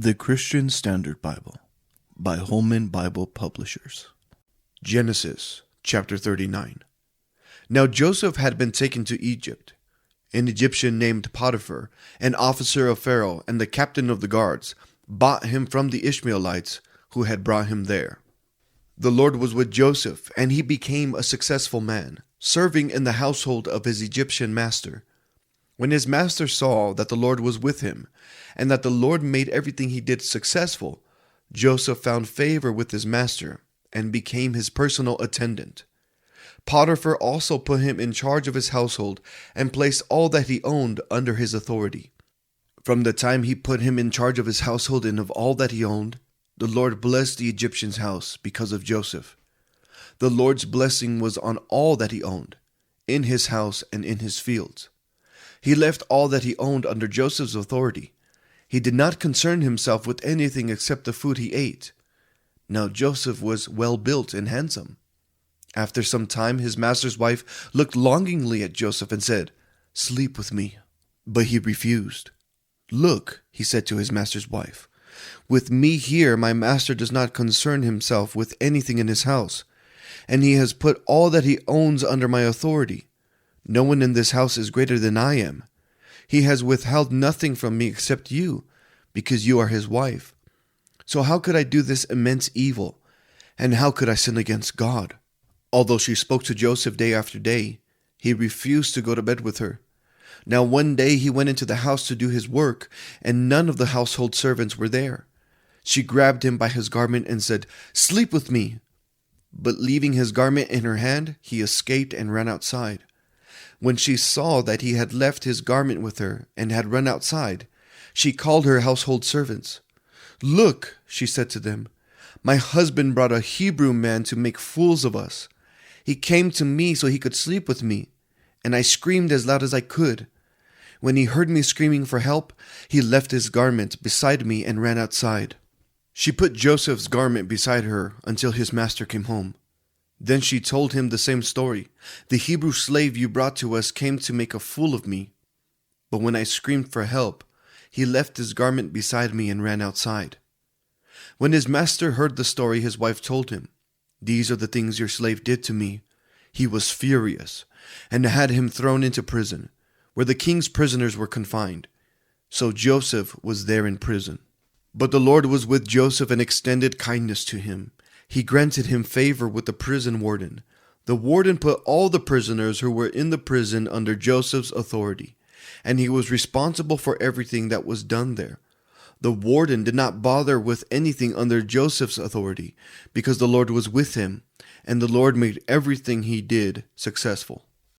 The Christian Standard Bible by Holman Bible Publishers. Genesis chapter 39. Now Joseph had been taken to Egypt. An Egyptian named Potiphar, an officer of Pharaoh and the captain of the guards, bought him from the Ishmaelites who had brought him there. The Lord was with Joseph, and he became a successful man, serving in the household of his Egyptian master. When his master saw that the Lord was with him, and that the Lord made everything he did successful, Joseph found favor with his master, and became his personal attendant. Potiphar also put him in charge of his household, and placed all that he owned under his authority. From the time he put him in charge of his household and of all that he owned, the Lord blessed the Egyptian's house because of Joseph. The Lord's blessing was on all that he owned, in his house and in his fields. He left all that he owned under Joseph's authority. He did not concern himself with anything except the food he ate. Now Joseph was well built and handsome. After some time, his master's wife looked longingly at Joseph and said, "Sleep with me." But he refused. "Look," he said to his master's wife, "with me here my master does not concern himself with anything in his house, and he has put all that he owns under my authority. No one in this house is greater than I am. He has withheld nothing from me except you, because you are his wife. So how could I do this immense evil, and how could I sin against God?" Although she spoke to Joseph day after day, he refused to go to bed with her. Now one day he went into the house to do his work, and none of the household servants were there. She grabbed him by his garment and said, "Sleep with me." But leaving his garment in her hand, he escaped and ran outside. When she saw that he had left his garment with her and had run outside, she called her household servants. "Look," she said to them, "my husband brought a Hebrew man to make fools of us. He came to me so he could sleep with me, and I screamed as loud as I could. When he heard me screaming for help, he left his garment beside me and ran outside." She put Joseph's garment beside her until his master came home. Then she told him the same story. "The Hebrew slave you brought to us came to make a fool of me. But when I screamed for help, he left his garment beside me and ran outside." When his master heard the story, his wife told him, "These are the things your slave did to me." He was furious and had him thrown into prison, where the king's prisoners were confined. So Joseph was there in prison. But the Lord was with Joseph and extended kindness to him. He granted him favor with the prison warden. The warden put all the prisoners who were in the prison under Joseph's authority, and he was responsible for everything that was done there. The warden did not bother with anything under Joseph's authority, because the Lord was with him, and the Lord made everything he did successful.